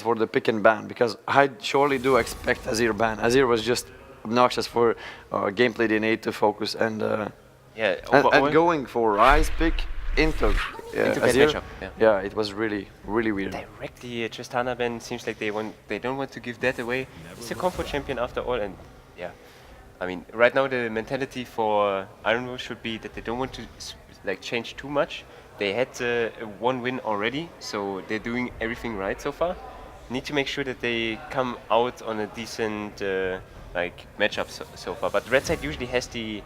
for the pick and ban, because I surely do expect Azir ban. Azir was just obnoxious for GameplayDNA to focus and going for Ice pick into Azir. Matchup, yeah, it was really weird. Directly Tristana ban seems like they don't want to give that away. It's a comfort champion after all, and yeah, I mean right now the mentality for Iron Wolves should be that they don't want to like change too much. They had one win already, so they're doing everything right so far. Need to make sure that they come out on a decent like matchup so far. But Red side usually has the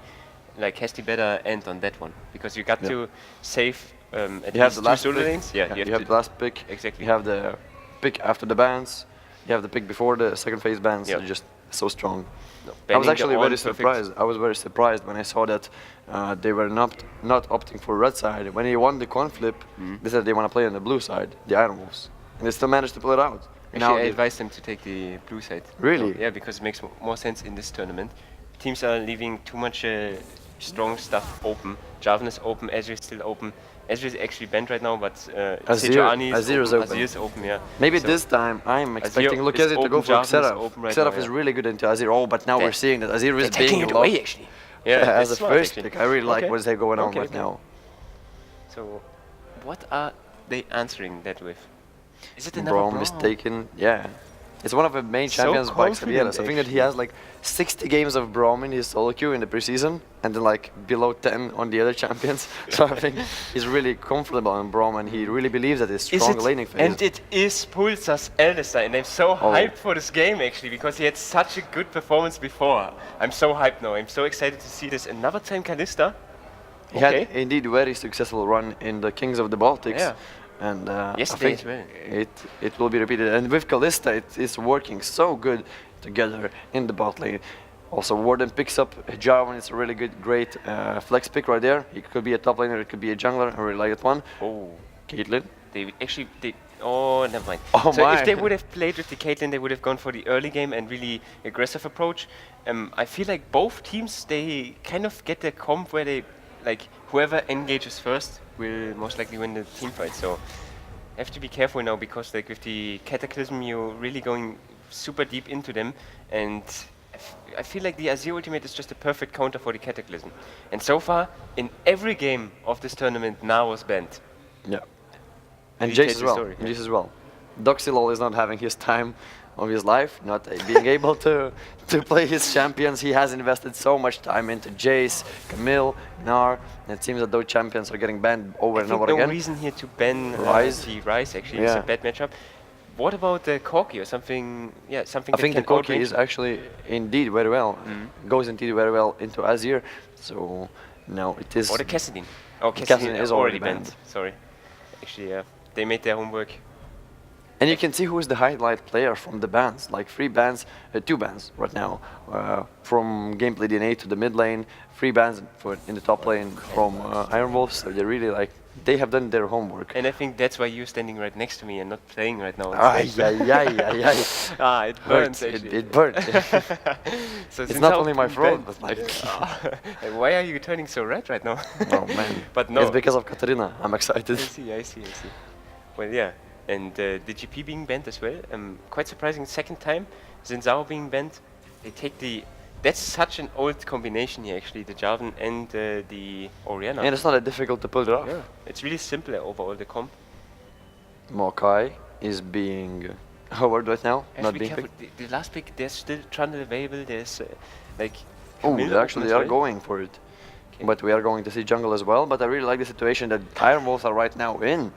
better end on that one, because you got to save at you have least the two last solo pick. lanes. Yeah, you have the last pick. Exactly. You have the pick after the bans. You have the pick before the second phase bans. They're just so strong. No, I was actually very perfect. surprised. I was very surprised when I saw that they were not opting for red side. When he won the coin flip, they said they want to play on the blue side, the Iron Wolves, and they still managed to pull it out. Actually, I advised them to take the blue side. Really? So, yeah, because it makes more sense in this tournament. Teams are leaving too much strong stuff open. Jarvan is open, Ezreal is still open. Ezreal is actually banned right now, but Azir is open. Azir is open, yeah. Maybe so this time I'm expecting Lucchese to go for Xerath. Xerath is really good into Azir. Oh, but now we're seeing that Azir is taking being it away actually. Yeah, as a first actually. pick. I really like what's going on right now. So, what are they answering that with? Is it another Braum is taken, yeah. It's one of the main champions by Xavieras. I think that he has like 60 games of Braum in his solo queue in the preseason, and then like below 10 on the other champions. So I think he's really comfortable on Braum, and he really believes that his strong laning phase. And it is Pulsar's eldest son, and I'm so hyped for this game actually, because he had such a good performance before. I'm so hyped now. I'm so excited to see this. Another time Kalista. He had indeed a very successful run in the Kings of the Baltics. Yeah. And I yesterday think as well. it will be repeated. And with Kalista, it is working so good together in the bot lane. Also, Warden picks up Jarvan. It's a really great flex pick right there. He could be a top laner, it could be a jungler. I really like that one. Oh, Caitlyn. Oh, never mind. Oh so my. if they would have played with the Caitlyn, they would have gone for the early game and really aggressive approach. I feel like both teams, they kind of get their comp where they, like, whoever engages first will most likely win the team fight. So have to be careful now, because like with the Cataclysm, you're really going super deep into them, and I feel like the Azir ultimate is just a perfect counter for the Cataclysm. And so far, in every game of this tournament, Na was banned. Yeah. And Jace as well. Jace as well. Doxylol is not having his time of his life, not being able to play his champions. He has invested so much time into Jace, Camille, Gnar, and it seems that those champions are getting banned over and over again. No reason here to ban the Ryze, actually. It's a bad matchup. What about the Corki or something? Yeah, something I think the Corki is actually indeed very well, goes indeed very well into Azir. So now it is... Or the Kassadin. Oh, Kassadin is already banned. Sorry. Actually, yeah. They made their homework. And you can see who is the highlight player from the bans, like 3 bans, 2 bans right now, from GameplayDNA to the mid lane, 3 bans in the top lane from Iron Wolves. So they really they have done their homework. And I think that's why you're standing right next to me and not playing right now. It burns. It burnt. So it's not only my throat, but like. Why are you turning so red right now? Oh man! But no, it's because of Katarina. I'm excited. I see. Well, yeah. And the GP being banned as well. Quite surprising, second time. Zinzao being banned. They take the... That's such an old combination here, actually, the Jarvan and the Orianna. And it's not that difficult to pull it off. Yeah, it's really simple overall, the comp. Maokai is being hovered right now, not being picked. The last pick, there's still Trundle available, there's like... Oh, they actually are going for it. Okay. But we are going to see jungle as well. But I really like the situation that Iron Wolves are right now in.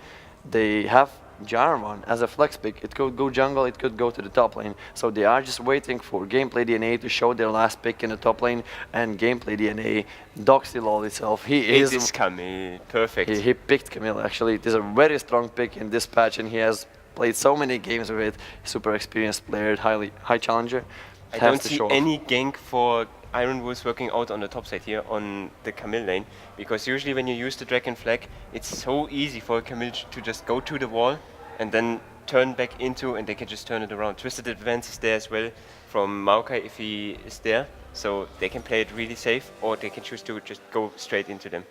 They have Jarvan as a flex pick. It could go jungle, it could go to the top lane. So they are just waiting for GameplayDNA to show their last pick in the top lane, and GameplayDNA, Doxylol itself, he is Camille, perfect. He picked Camille actually. It is a very strong pick in this patch, and he has played so many games with it. Super experienced player, high challenger. I don't see any gank for Iron Wolves working out on the top side here on the Camille lane, because usually when you use the Dragon Flag, it's so easy for a Camille to just go to the wall and then turn back into, and they can just turn it around. Twisted Advance is there as well from Maokai if he is there, so they can play it really safe, or they can choose to just go straight into them.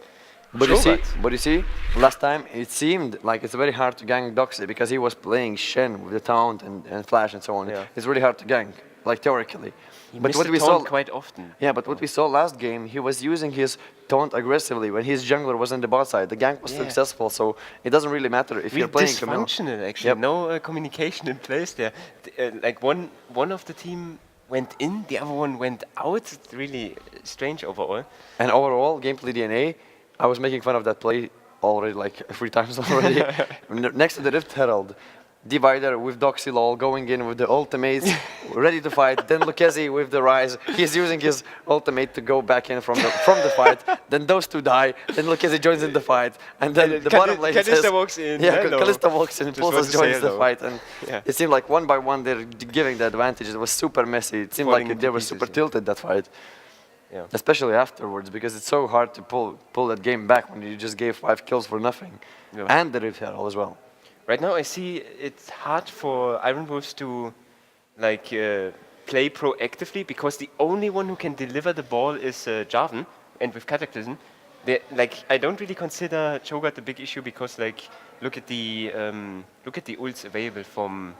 But you see, last time it seemed like it's very hard to gank Doxy because he was playing Shen with the taunt and flash and so on. Yeah. It's really hard to gank, like theoretically. He But missed what the we taunt saw, quite often. yeah, but what we saw last game, he was using his taunt aggressively when his jungler was on the bot side. The gank was successful, so it doesn't really matter if you're playing Camille. Dysfunctional, actually. No communication in place there. Like one of the team went in, the other one went out. It's really strange overall. And overall, gameplay DNA, I was making fun of that play already like 3 times already. Next to the Rift Herald, Divider with Doxy LoL going in with the ultimates, ready to fight. Then Lucchesi with the Rise. He's using his ultimate to go back in from the fight. Then those two die. Then Lucchesi joins in the fight. And then the bottom lane says... Kalista walks in. Yeah, hello. Kalista walks in and Just want Pulsas to joins say the hello. fight. And Yeah. it seemed like one by one they're giving the advantage. It was super messy. It seemed Falling like into they were pieces, super yeah. tilted, that fight. Yeah. Especially afterwards, because it's so hard to pull that game back when you just gave 5 kills for nothing. Yeah. And the Rift Herald as well. Right now, I see it's hard for Iron Wolves to like play proactively because the only one who can deliver the ball is Jarvan, and with Cataclysm, I don't really consider Cho'Gath the big issue because look at the ults available from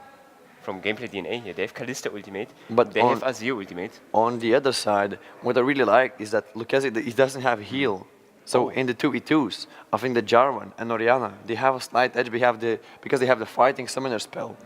GameplayDNA here. They have Kalista ultimate, But they have Azir ultimate. On the other side, what I really like is that Lucchesi, he doesn't have heal. So in the 2v2s, I think that Jarvan and Orianna, they have a slight edge because they have the fighting summoner spell.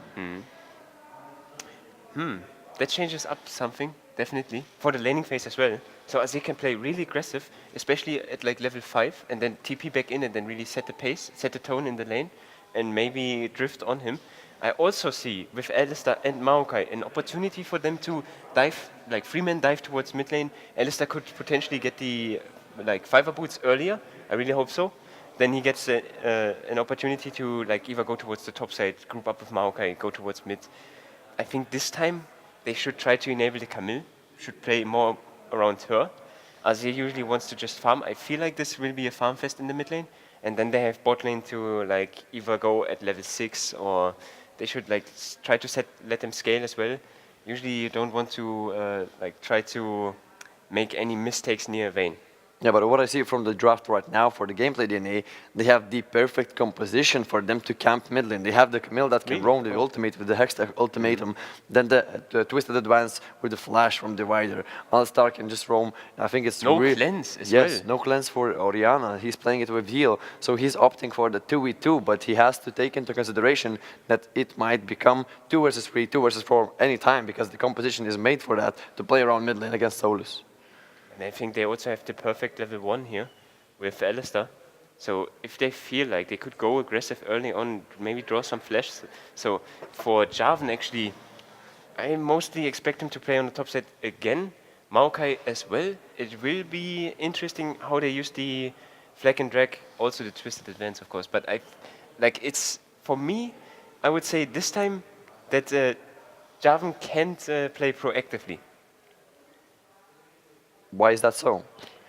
That changes up something, definitely, for the laning phase as well. So Azir can play really aggressive, especially at like level 5, and then TP back in and then really set the pace, set the tone in the lane, and maybe drift on him. I also see, with Alistar and Maokai, an opportunity for them to dive, like 3-man dive towards mid lane. Alistar could potentially get the like 5 boots earlier, I really hope so. Then he gets an opportunity to like either go towards the top side, group up with Maokai, go towards mid. I think this time they should try to enable the Camille, should play more around her. Azir usually wants to just farm. I feel like this will be a farm fest in the mid lane, and then they have bot lane to like either go at level 6 or they should like try to let them scale as well. Usually you don't want to like try to make any mistakes near Vayne. Yeah, but what I see from the draft right now for the gameplay DNA, they have the perfect composition for them to camp mid lane. They have the Camille that can roam the ultimate with the Hextech ultimatum, then the Twisted Advance with the Flash from Divider. Alistar can just roam. I think it's no cleanse as well. well. No cleanse for Orianna. He's playing it with heal, so he's opting for the 2v2, but he has to take into consideration that it might become 2 versus 3, 2 versus 4 anytime because the composition is made for that, to play around mid lane against Solus. And I think they also have the perfect level 1 here with Alistar. So if they feel like they could go aggressive early on, maybe draw some flash. So for Jarvan actually, I mostly expect him to play on the top side again. Maokai as well. It will be interesting how they use the flag and drag, also the Twisted Advance of course. But it's, for me, I would say this time that Jarvan can't play proactively. Why is that so?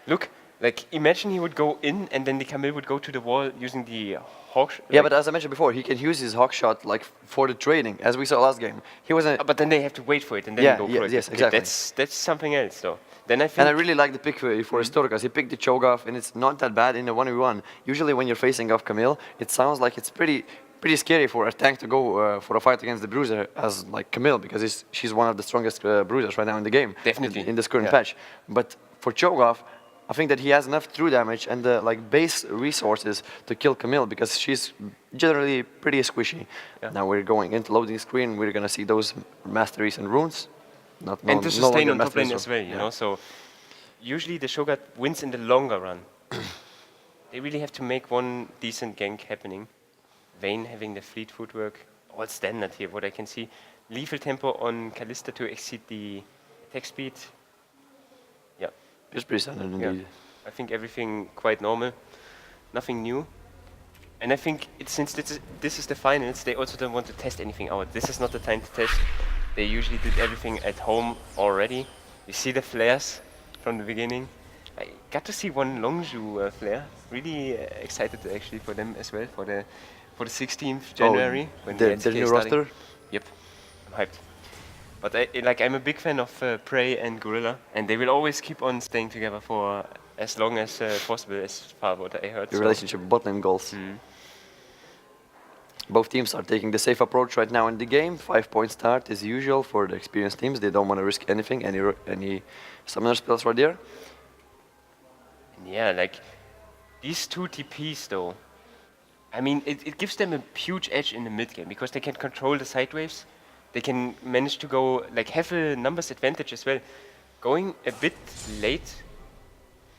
Look, like imagine he would go in and then the Camille would go to the wall using the hawk. Yeah, but as I mentioned before, he can use his hawk shot like for the trading, as we saw last game. He wasn't. But then they have to wait for it and then go for it. Yes, exactly. That's something else though. Then I think. And I really like the pick for Historicas. He picked the Cho'Gath, and it's not that bad in a 1v1. Usually, when you're facing off Camille, it sounds like it's pretty scary for a tank to go for a fight against the bruiser as like Camille, because she's one of the strongest bruisers right now in the game. Definitely. In this current patch. But for Cho'Gath, I think that he has enough true damage and the like base resources to kill Camille, because she's generally pretty squishy. Yeah. Now we're going into loading screen. We're gonna see those masteries and runes. And to sustain on top lane as well, you know. So usually the Cho'Gath wins in the longer run. They really have to make one decent gank happening. Vayne having the fleet footwork, all standard here, what I can see. Lethal tempo on Kalista to exceed the attack speed. Yeah. It's pretty standard indeed. Yeah. I think everything quite normal, nothing new. And I think since this is the finals, they also don't want to test anything out. This is not the time to test. They usually did everything at home already. You see the flares from the beginning. I got to see one Longzhu flare. Really excited actually for them as well for the 16th January when the new roster. Yep, I'm hyped. But I'm a big fan of Prey and Gorilla, and they will always keep on staying together for as long as possible, as far what I heard. The relationship bot lane goals. Both teams are taking the safe approach right now in the game. 5-point start as usual for the experienced teams. They don't want to risk anything, any summoner spells right there. Yeah, like these two TPs though, I mean, it gives them a huge edge in the mid game because they can control the side waves. They can manage to go, like, have a numbers advantage as well. Going a bit late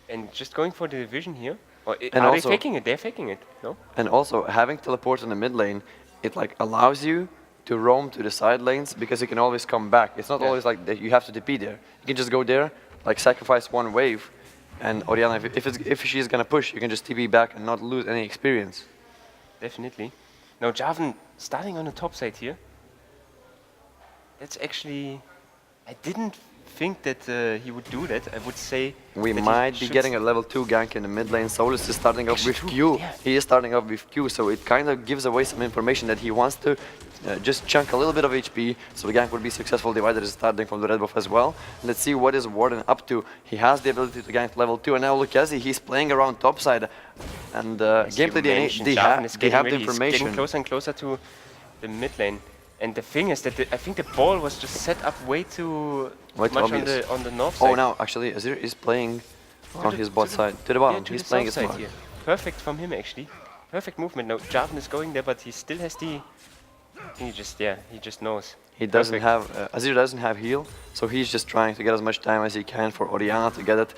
and just going for the division here. Or are they faking it? They're faking it, no? And also having teleport in the mid lane, it like allows you to roam to the side lanes because you can always come back. It's not always like that you have to TP there. You can just go there, like sacrifice one wave, and Orianna, if she's gonna push, you can just TP back and not lose any experience. Definitely. Now Jarvan starting on the top side here. That's actually, I didn't think that he would do that. I would say we might be getting a level 2 gank in the mid lane. Solus is starting off with Q. Yeah. He is starting off with Q, so it kind of gives away some information that he wants to just chunk a little bit of HP, so the gank would be successful. Divider is starting from the red buff as well. Let's see what is Warden up to. He has the ability to gank level 2, and now Lucchesi, he's playing around top side. And GameplayDNA, they have the information. He's getting closer and closer to the mid lane. And the thing is that I think the ball was just set up way too much on the north side. Oh, now actually Azir is playing on his bot side. To the bottom, he's playing it smart. Here. Perfect from him actually. Perfect movement. Now Jarvan is going there, but he still has the... he just knows. He doesn't have... Azir doesn't have heal, so he's just trying to get as much time as he can for Orianna to get it.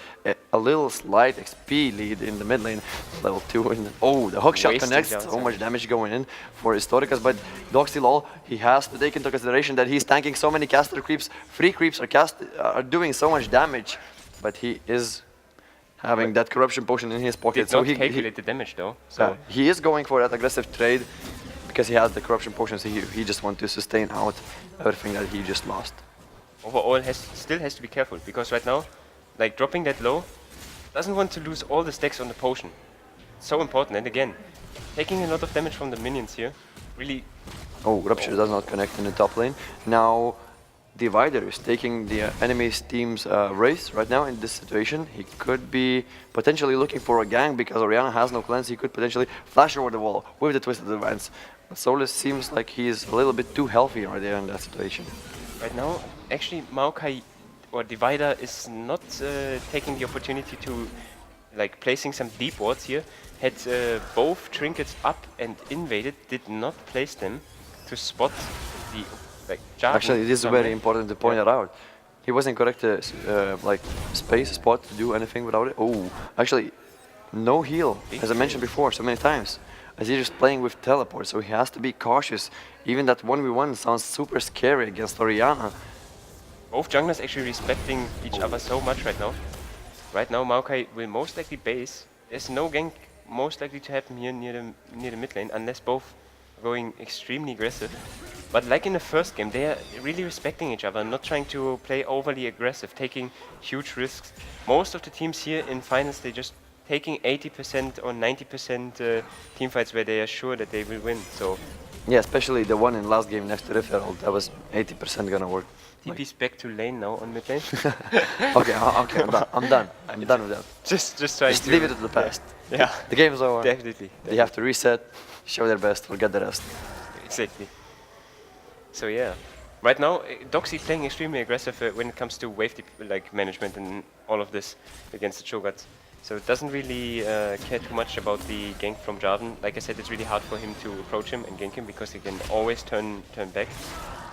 A little slight XP lead in the mid lane. Level 2. And oh, the hook shot connects. So much damage going in for Historicus, but Doxy LoL, he has to take into consideration that he's tanking so many caster creeps. 3 creeps are doing so much damage, but he is having that corruption potion in his pocket. So he calculate the damage though. So he is going for that aggressive trade because he has the corruption potion, so he just wants to sustain out everything that he just lost. Overall, still has to be careful because right now, like dropping that low, doesn't want to lose all the stacks on the potion. So important, and again, taking a lot of damage from the minions here, really... Oh, Rupture does not connect in the top lane. Now, Divider is taking the enemy team's race right now in this situation. He could be potentially looking for a gank because Orianna has no cleanse. He could potentially flash over the wall with the Twisted Advance. But Solus seems like he's a little bit too healthy right there in that situation. Right now, actually, Maokai or Divider is not taking the opportunity to, like, placing some deep wards here. Had both trinkets up and invaded, did not place them to spot the... Actually, this is very important to point that out. He wasn't correct like space spot to do anything without it. Oh, actually, no heal, as I mentioned before so many times. As he's just playing with teleport, so he has to be cautious. Even that 1v1 sounds super scary against Orianna. Both junglers actually respecting each other so much right now. Right now, Maokai will most likely base. There's no gank most likely to happen here near the mid lane, unless both are going extremely aggressive. But like in the first game, they are really respecting each other, not trying to play overly aggressive, taking huge risks. Most of the teams here in finals, they're just taking 80% or 90% team fights where they are sure that they will win. So yeah, especially the one in last game next to Referral, that was 80% gonna work. TP's back to lane now on mid lane. okay, I'm done with that. Just leave it to the past. Yeah. The game is over. Definitely. They have to reset, show their best, forget the rest. Exactly. So yeah, right now Doxy playing extremely aggressive when it comes to wave management and all of this against the Cho'Gaths. So it doesn't really care too much about the gank from Jarvan. Like I said, it's really hard for him to approach him and gank him because he can always turn back.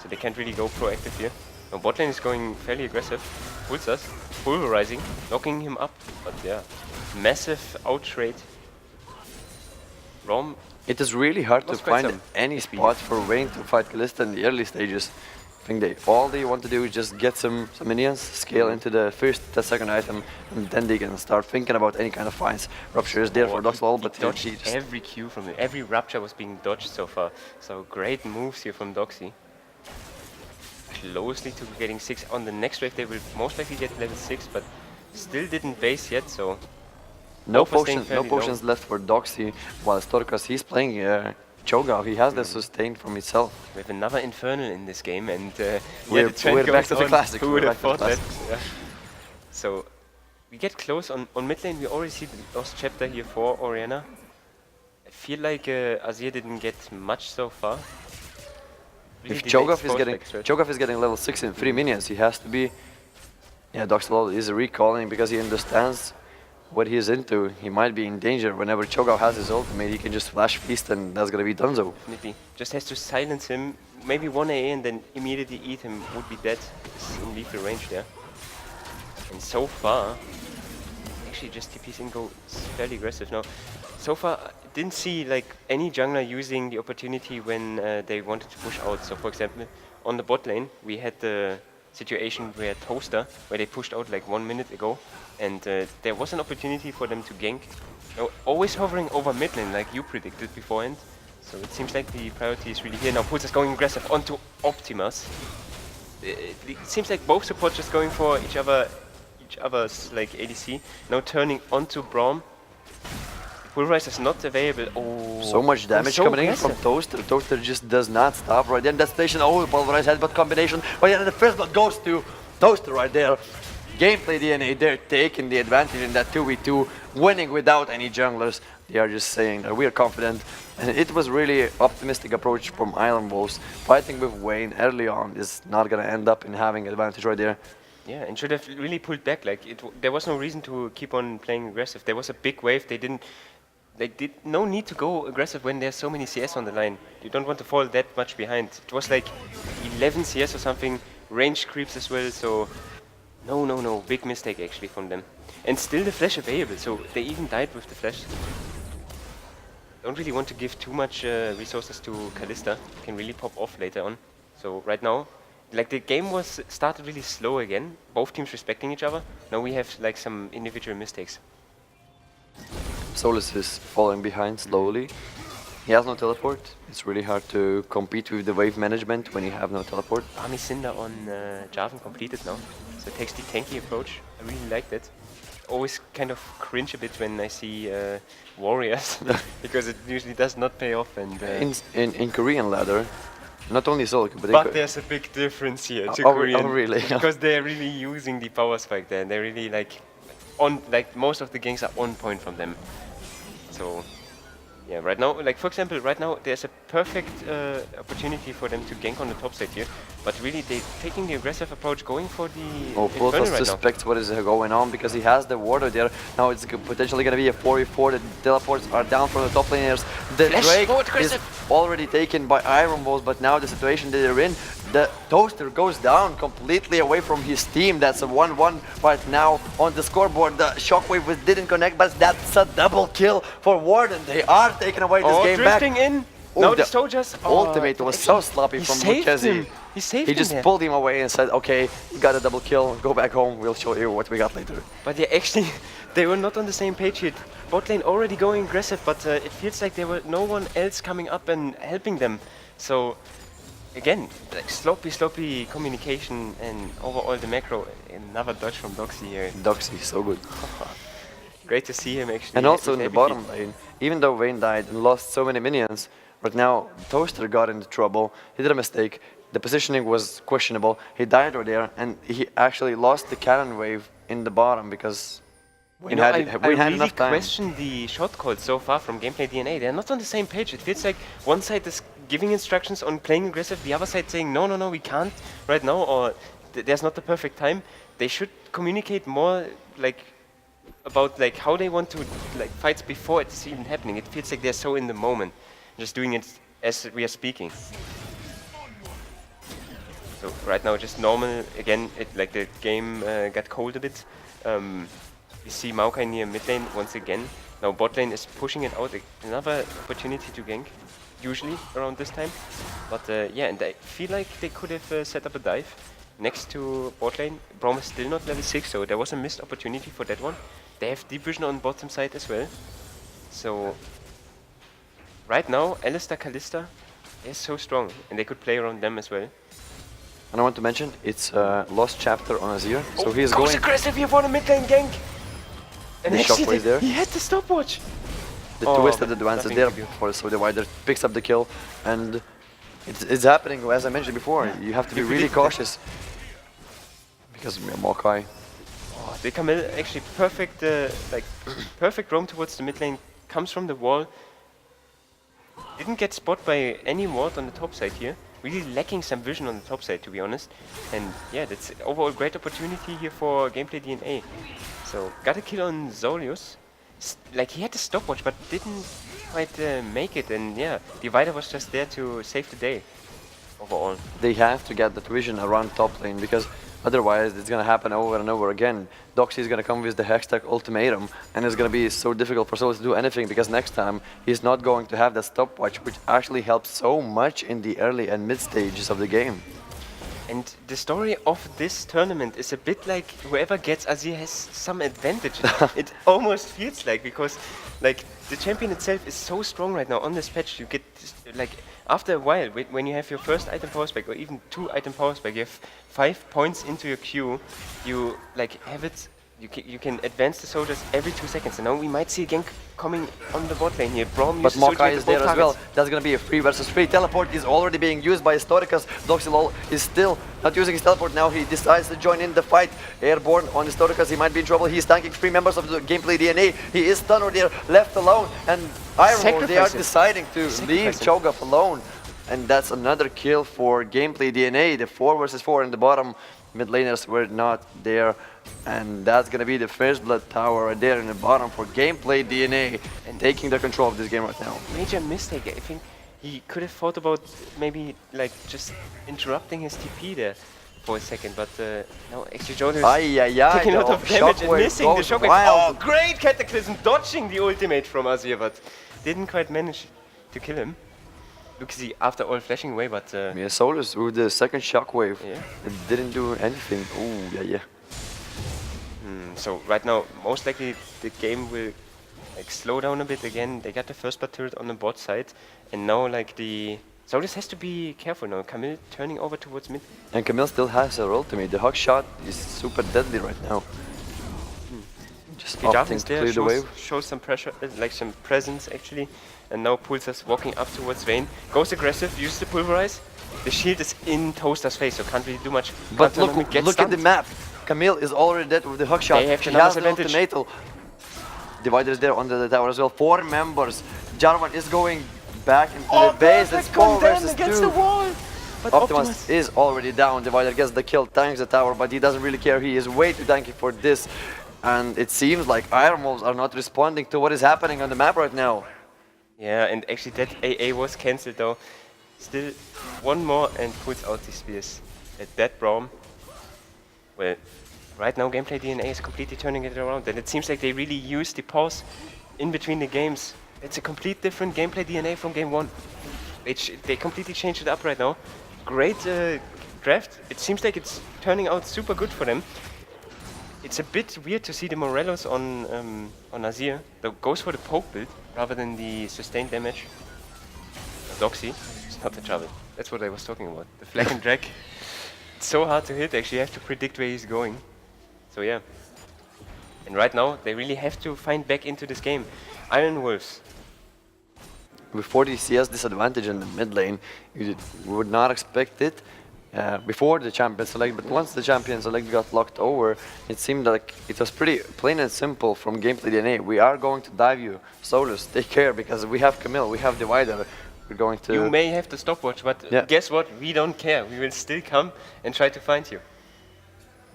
So they can't really go proactive here. Now bot lane is going fairly aggressive. Pulsars, pulverizing, knocking him up. But yeah, massive outtrade. Rom. It is really hard to find any spot for Vayne to fight Kalista in the early stages. I think all they want to do is just get some minions, scale into the first, the second item, and then they can start thinking about any kind of fights. Rupture is there for Doxy LoL, but dodged every Q from it. Every Rupture was being dodged so far. So great moves here from Doxy. Closely to getting 6. On the next wave they will most likely get level 6, but still didn't base yet, so... No potions left for Doxy, while Storkas, he's playing Cho'Gath. He has the sustain from itself. We have another Infernal in this game, and we're back to the classic. Who would have thought that? Yeah. So we get close on mid lane. We already see the lost chapter here for Oriana. I feel like Azir didn't get much so far. Really If Cho'Gath is getting level 6 in 3 minions, he has to be... Yeah, Doxalol is recalling because he understands what he's into. He might be in danger. Whenever Cho'Gath has his ultimate, he can just flash feast and that's gonna be donezo. Definitely. Just has to silence him, maybe 1 AA and then immediately eat him, would be dead. It's in lethal range there. And so far, actually just TP's in go fairly aggressive now. So far, I didn't see like any jungler using the opportunity when they wanted to push out. So for example, on the bot lane, we had the situation where Toaster, where they pushed out like 1 minute ago, and there was an opportunity for them to gank. Now, always hovering over mid lane like you predicted beforehand. So it seems like the priority is really here. Now Pulse is going aggressive onto Optimus. It seems like both supports just going for each other's like ADC. Now turning onto Braum. Pulverize is not available. Oh, so much damage coming in from Toaster. Toaster just does not stop right there in that station. Oh, Pulverize headbutt combination. But yeah, the first blood goes to Toaster right there. GameplayDNA, they're taking the advantage in that 2v2, winning without any junglers. They are just saying that we are confident. And it was really optimistic approach from Iron Wolves. Fighting with Wayne early on is not going to end up in having advantage right there. Yeah, and should have really pulled back. Like there was no reason to keep on playing aggressive. There was a big wave. They did no need to go aggressive when there's so many CS on the line. You don't want to fall that much behind. It was like 11 CS or something, range creeps as well, so no, big mistake actually from them. And still the flash available, so they even died with the flash. Don't really want to give too much resources to Kalista. Can really pop off later on. So right now, like the game was started really slow again, both teams respecting each other. Now we have like some individual mistakes. Solus is falling behind slowly. He has no teleport. It's really hard to compete with the wave management when you have no teleport. Army Cinder on Jarvan completed now. So it takes the tanky approach. I really like that. Always kind of cringe a bit when I see warriors because it usually does not pay off. And in Korean ladder, not only Zulk, but there's a big difference here to Korean. Oh, really? Because they're really using the power spike there. They're really like on, like most of the ganks are on point from them. So yeah, right now, like for example, right now there's a perfect opportunity for them to gank on the top side here, but really they're taking the aggressive approach, going for the Pultos right suspects what is going on because he has the warder there. Now it's potentially going to be a 4v4. The teleports are down from the top laners. The Drake is already taken by Iron Wolves, but now the situation that they're in, the Toaster goes down completely away from his team. That's a 1-1 right now on the scoreboard. The shockwave didn't connect, but that's a double kill for Warden. They are taking away this game back. Drifting in. Now the soldiers. Ultimate was so sloppy from Lucchesi. He just pulled him away and said, okay, you got a double kill, go back home, we'll show you what we got later. But yeah, actually, they were not on the same page here. Bot lane already going aggressive, but it feels like there were no one else coming up and helping them. So again, like sloppy communication and overall the macro. Another dodge from Doxy here. Doxy, so good. Great to see him actually. And also in the bottom lane, even though Vayne died and lost so many minions, but now Toaster got into trouble. He did a mistake. The positioning was questionable. He died right there, and he actually lost the cannon wave in the bottom because we had enough time. I really question the shot call so far from GameplayDNA. They're not on the same page. It feels like one side is giving instructions on playing aggressive, the other side saying no, we can't right now, or there's not the perfect time. They should communicate more like about like how they want to like fights before it's even happening. It feels like they're so in the moment, just doing it as we are speaking. So right now just normal again. Like the game got cold a bit. We see Maokai near mid lane once again. Now bot lane is pushing it out. Another opportunity to gank, usually around this time. But yeah, and I feel like they could have set up a dive next to bot lane. Braum is still not level 6, so there was a missed opportunity for that one. They have deep vision on bottom side as well. So right now, Alistar Kalista is so strong, and they could play around them as well. And I want to mention, it's a lost chapter on Azir, so he is going aggressive here for the mid lane gank. And the actually, shockwave there. He had the stopwatch. The twisted advances there for so the Wider picks up the kill, and it's happening as I mentioned before. You have to be really cautious because Maokai. Oh, The Camille actually perfect, like perfect roam towards the mid lane, comes from the wall. Didn't get spotted by any ward on the top side here. Really lacking some vision on the top side, to be honest. And yeah, that's overall great opportunity here for GameplayDNA. So got a kill on Zolius. Like he had the stopwatch, but didn't quite make it. And yeah, Divider was just there to save the day. Overall, they have to get that vision around top lane, because otherwise it's gonna happen over and over again. Doxy is gonna come with the Hextech ultimatum, and it's gonna be so difficult for Solus to do anything, because next time he's not going to have that stopwatch, which actually helps so much in the early and mid stages of the game. And the story of this tournament is a bit like whoever gets Azir has some advantage. It almost feels like, because like the champion itself is so strong right now on this patch. You get like after a while, when you have your first item power spike or even 2 item power spike, you have 5 points into your queue. You like have it. You can advance the soldiers every 2 seconds. And now we might see a gank coming on the bot lane here. Braum but Maokai is there as well. That's gonna be a 3 versus 3. Teleport is already being used by Historicus. Doxy LoL is still not using his teleport now. He decides to join in the fight. Airborne on Historicus. He might be in trouble. He's tanking 3 members of the GameplayDNA. He is stunned, or they're left alone. And Iron Wolves, they are deciding to leave Cho'Gath alone. And that's another kill for GameplayDNA. The 4 versus 4 in the bottom. Mid laners were not there, and that's gonna be the first blood tower right there in the bottom for GameplayDNA, and taking the control of this game right now. Major mistake. I think he could have thought about maybe like just interrupting his TP there for a second, but no, actually Jordan is taking a lot of damage and missing the shockwave. Oh, great Cataclysm, dodging the ultimate from Azir, but didn't quite manage to kill him. Luxy after all flashing away, but yeah, Solus with the second shockwave, yeah. It didn't do anything. Oh, yeah. So right now, most likely the game will like slow down a bit again. They got the first blood turret on the bot side, and now like the Solus has to be careful now. Camille turning over towards mid, and Camille still has her ultimate. The hug shot is super deadly right now. Just opting to clear the wave. Shows some pressure, like some presence actually. And now Pulsar's walking up towards Vayne. Goes aggressive, uses the pulverize. The shield is in Toaster's face, so can't really do much. But look at the map. Camille is already dead with the hook shot. She has the ultimatum. Divider is there under the tower as well. 4 members. Jarvan is going back into the base. It's 4 versus 2. The wall. But Optimus is already down. Divider gets the kill, tanks the tower, but he doesn't really care. He is way too tanky for this. And it seems like Iron Wolves are not responding to what is happening on the map right now. Yeah, and actually that AA was cancelled though. Still one more and puts out the spears at that Braum. Well, right now GameplayDNA is completely turning it around, and it seems like they really use the pause in between the games. It's a complete different GameplayDNA from game 1. They completely changed it up right now. Great draft. It seems like it's turning out super good for them. It's a bit weird to see the Morelos on Azir. That goes for the poke build rather than the sustained damage. Doxy, it's not the trouble. That's what I was talking about. The flag and drag. It's so hard to hit, actually. You have to predict where he's going. So yeah. And right now, they really have to find back into this game. Iron Wolves. With 40 CS disadvantage in the mid lane, you would not expect it. Before the champion select, but once the champion select got locked over, it seemed like it was pretty plain and simple from GameplayDNA. We are going to dive you, Solus, take care, because we have Camille, we have Divider. We're going to... You may have the stopwatch, but guess what? We don't care. We will still come and try to find you.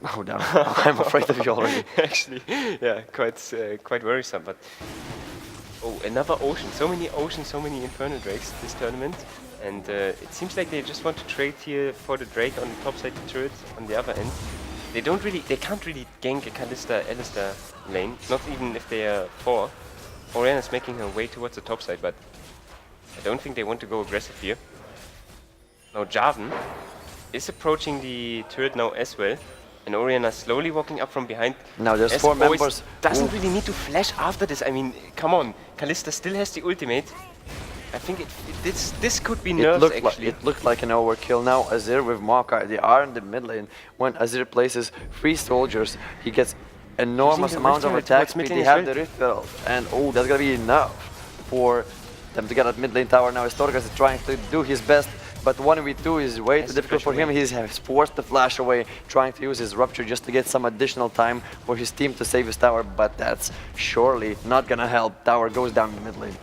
Oh damn, I'm afraid of you already. Actually, yeah, quite worrisome, but... Oh, another ocean. So many oceans, so many Inferno Drakes this tournament. And it seems like they just want to trade here for the Drake on the top side turret on the other end. They can't really gank a Kalista Alistair lane, not even if they are 4. Orianna's making her way towards the top side, but I don't think they want to go aggressive here. Now Jarvan is approaching the turret now as well. And Orianna slowly walking up from behind. Now there's 4 members. Doesn't really need to flash after this. I mean, come on. Kalista still has the ultimate. I think this could be nerfed actually. It looked like an overkill. Now Azir with Maokai, they are in the mid lane. When Azir places 3 soldiers, he gets enormous amounts of attack speed. They have the Rift Belt, and oh, that's gonna be enough for them to get that mid lane tower. Now Historicus is trying to do his best But 1v2 is way too difficult for him. He's forced the flash away, trying to use his rupture just to get some additional time for his team to save his tower, but that's surely not gonna help. Tower goes down in the mid lane.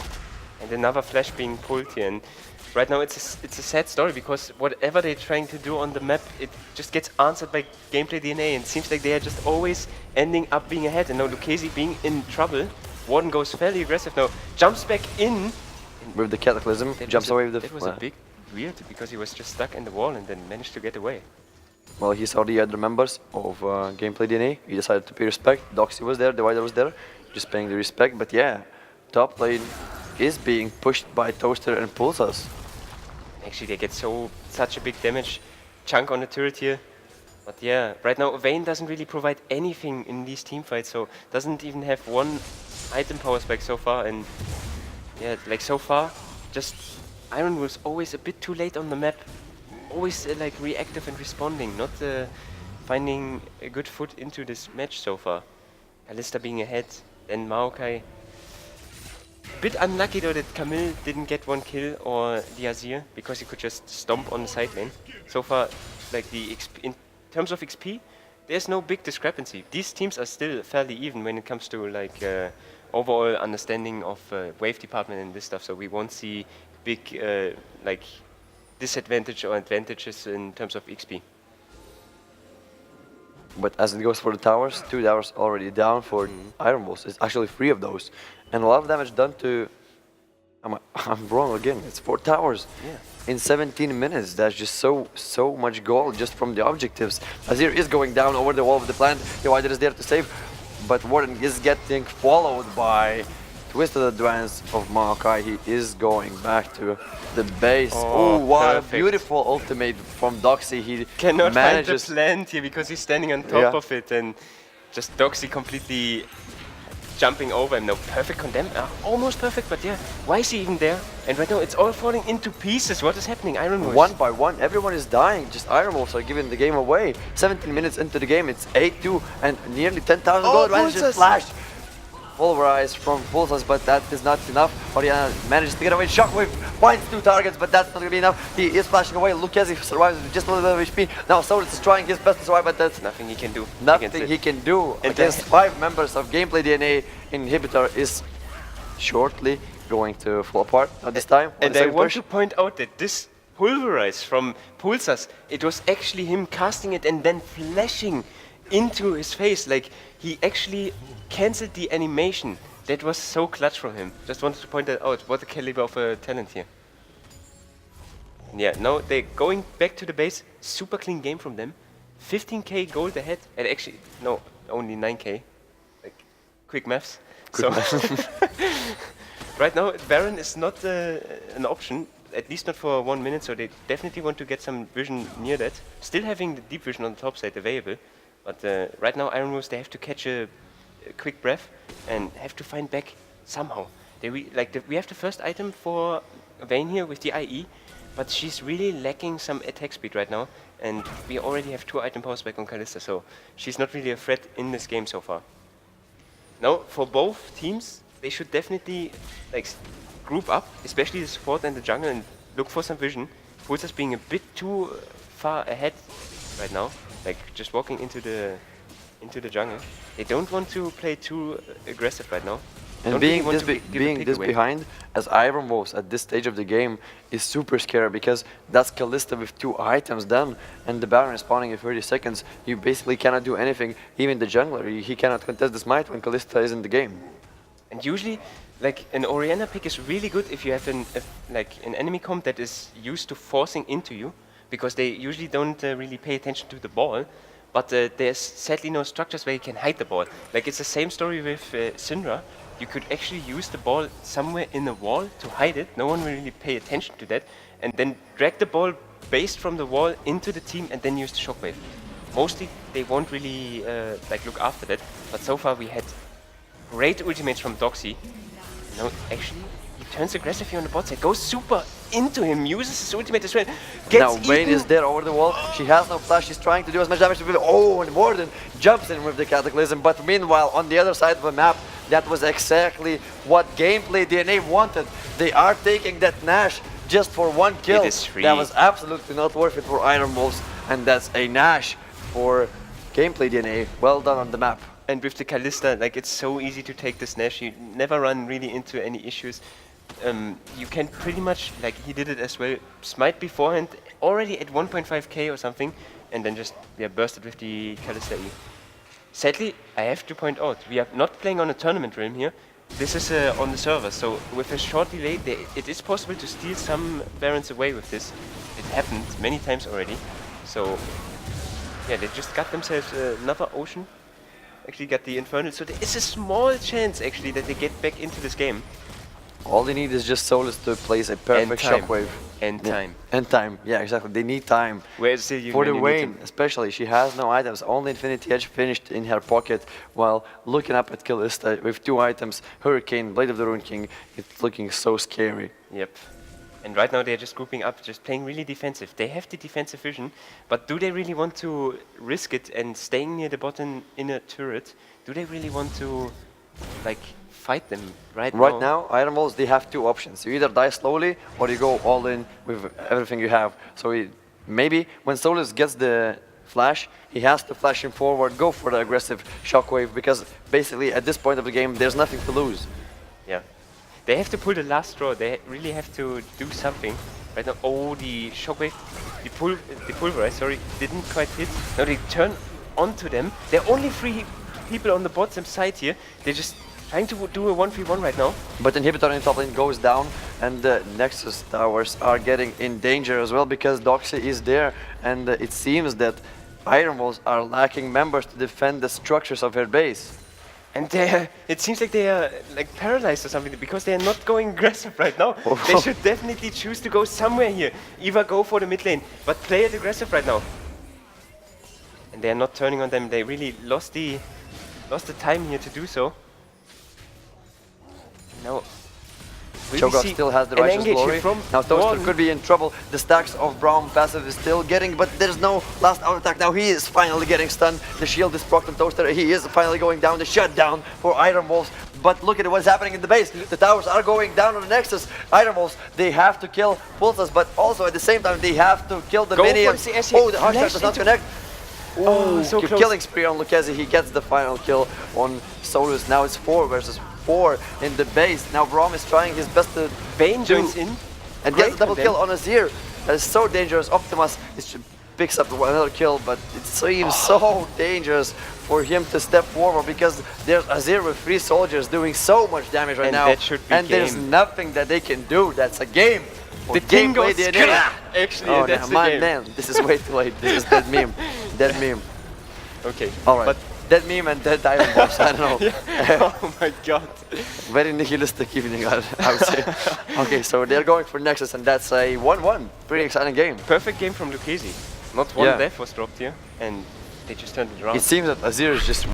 And another flash being pulled here. And right now it's a sad story because whatever they're trying to do on the map, it just gets answered by GameplayDNA, and it seems like they are just always ending up being ahead. And now Lucchesi being in trouble. Warden goes fairly aggressive now, jumps back in. With the Cataclysm, jumps away with the... That was a big weird because he was just stuck in the wall and then managed to get away. Well, he saw the other members of GameplayDNA. He decided to pay respect. Doxy was there, Divider was there, just paying the respect. But yeah, top lane is being pushed by Toaster and Pulsas. Actually, they get such a big damage chunk on the turret here. But yeah, right now Vayne doesn't really provide anything in these team fights, so doesn't even have one item power spike so far. And yeah, like so far, just Iron Wolves always a bit too late on the map, always like reactive and responding, not finding a good foot into this match so far. Kalista being ahead, then Maokai. Bit unlucky though that Camille didn't get one kill or the Azir because he could just stomp on the side lane. So far, like the XP, in terms of XP, there's no big discrepancy. These teams are still fairly even when it comes to like overall understanding of wave department and this stuff. So we won't see big like disadvantage or advantages in terms of XP. But as it goes for the towers, 2 towers already down for Iron Wolves. It's actually 3 of those. And a lot of damage done to... I'm wrong again, it's 4 towers. Yeah. In 17 minutes, that's just so much gold just from the objectives. Azir is going down over the wall of the plant, Divider is there to save, but Warden is getting followed by Twisted Advance of Maokai. He is going back to the base. Oh, what a beautiful ultimate from Doxy. He cannot manages find the plant here because he's standing on top of it, and just Doxy completely jumping over him. No, perfect condemn. Almost perfect, but yeah, why is he even there? And right now it's all falling into pieces. What is happening? Iron Wolves. One by one, everyone is dying. Just Iron Wolves are giving the game away. 17 minutes into the game, it's 8-2 and nearly 10,000 gold advantage flash. Pulverize from Pulsas, but that is not enough. Oriana manages to get away. Shockwave finds 2 targets, but that's not going to be enough. He is flashing away. Lucchesi survives with just a little bit of HP. Now Solis is trying his best to survive, but that's nothing he can do. Nothing he can do against 5 members of GameplayDNA. Inhibitor is shortly going to fall apart at this time. And I want to point out that this Pulverize from Pulsas, it was actually him casting it and then flashing into his face. Like, he actually cancelled the animation. That was so clutch from him. Just wanted to point that out. What a caliber of a talent here. Yeah, now they're going back to the base. Super clean game from them. 15k gold ahead. And actually, no, only 9k. Like, quick maths. Right now, Baron is not an option. At least not for 1 minute, so they definitely want to get some vision near that. Still having the deep vision on the top side available. But right now, Iron Wolves, they have to catch a quick breath and have to find back somehow. We have the first item for Vayne here with the IE, but she's really lacking some attack speed right now, and we already have 2 item powers back on Kalista, so she's not really a threat in this game so far. Now, for both teams, they should definitely like group up, especially the support and the jungle, and look for some vision. Pulsas being a bit too far ahead right now, like just walking into the jungle. They don't want to play too aggressive right now. And being this behind as Iron Wolves at this stage of the game is super scary, because that's Kalista with 2 items done and the Baron is spawning in 30 seconds. You basically cannot do anything. Even the jungler, he cannot contest the smite when Kalista is in the game. And usually, like, an Orianna pick is really good if you have an enemy comp that is used to forcing into you, because they usually don't really pay attention to the ball. But there's sadly no structures where you can hide the ball. Like, it's the same story with Syndra. You could actually use the ball somewhere in the wall to hide it. No one will really pay attention to that. And then drag the ball based from the wall into the team and then use the shockwave. Mostly they won't really like look after that. But so far we had great ultimates from Doxy. No, actually, he turns aggressive here on the bot side. Goes super into him, uses his ultimate as well. Now Vayne is there over the wall. She has no flash. She's trying to do as much damage. Oh, and Warden jumps in with the Cataclysm. But meanwhile, on the other side of the map, that was exactly what GameplayDNA wanted. They are taking that Nash just for one kill. It is free. That was absolutely not worth it for Iron Wolves, and that's a Nash for GameplayDNA. Well done on the map. And with the Kalista, like it's so easy to take this Nash. You never run really into any issues. You can pretty much, like he did it as well, smite beforehand, already at 1.5k or something, and then just burst it with the Kalista E. Sadly, I have to point out, we are not playing on a tournament realm here. This is on the server, so with a short delay, it is possible to steal some Barons away with this. It happened many times already. So, yeah, they just got themselves another Ocean. Actually got the Infernal, so there is a small chance actually that they get back into this game. All they need is just Solus to place a perfect shockwave. And time. And time, yeah, exactly. They need time. Where's the For the Vayne, especially, she has no items, only Infinity Edge finished in her pocket, while looking up at Kalista with 2 items, Hurricane, Blade of the Rune King, it's looking so scary. Yep. And right now they're just grouping up, just playing really defensive. They have the defensive vision, but do they really want to risk it and staying near the bottom in a turret? Do they really want to, like, fight them right now? Right now, Iron Wolves, they have 2 options. You either die slowly, or you go all in with everything you have. So maybe when Solus gets the flash, he has to flash him forward, go for the aggressive shockwave, because basically at this point of the game, there's nothing to lose. Yeah. They have to pull the last straw. They really have to do something. Right now, oh, the shockwave, the pulverize, sorry, didn't quite hit. Now they turn onto them. There are only 3 people on the bottom side here. They're just trying to do a 1v1 right now. But Inhibitor in top lane goes down, and the Nexus towers are getting in danger as well, because Doxy is there, and it seems that Iron Wolves are lacking members to defend the structures of her base. And it seems like they are like paralyzed or something, because they are not going aggressive right now. They should definitely choose to go somewhere here. Either go for the mid lane, but play it aggressive right now. And they are not turning on them. They really lost the time here to do so. Now, Cho'Gath still has the righteous glory. Now Toaster could be in trouble. The stacks of Braum passive is still getting, but there's no last out attack. Now he is finally getting stunned. The shield is procced on Toaster. He is finally going down. The shutdown for Iron Wolves. But look at what's happening in the base. The towers are going down on the Nexus. Iron Wolves, they have to kill Pulsas, but also at the same time they have to kill the minions. Oh, the Harsh does not connect. Oh, so close. Killing spree on Lucchesi. He gets the final kill on Solus. Now it's 4 versus 4 in the base. Now Braum is trying his best to Vayne joins in and gets a double kill on Azir. That is so dangerous. Optimus picks up another kill, but it seems so dangerous for him to step forward, because there's Azir with 3 soldiers doing so much damage right now. That should be and game. There's nothing that they can do. That's a game. The king goes GameplayDNA. Actually, oh, that's no, the game. man, this is way too late. This is dead meme. Dead meme. Okay. All right. But dead meme and dead Iron Wolves. I don't know. oh my god. Very nihilistic evening, I would say. Okay, so they're going for Nexus, and that's a 1-1. Pretty exciting game. Perfect game from Lucchesi. Not one death was dropped here, and they just turned it around. It seems that Azir is just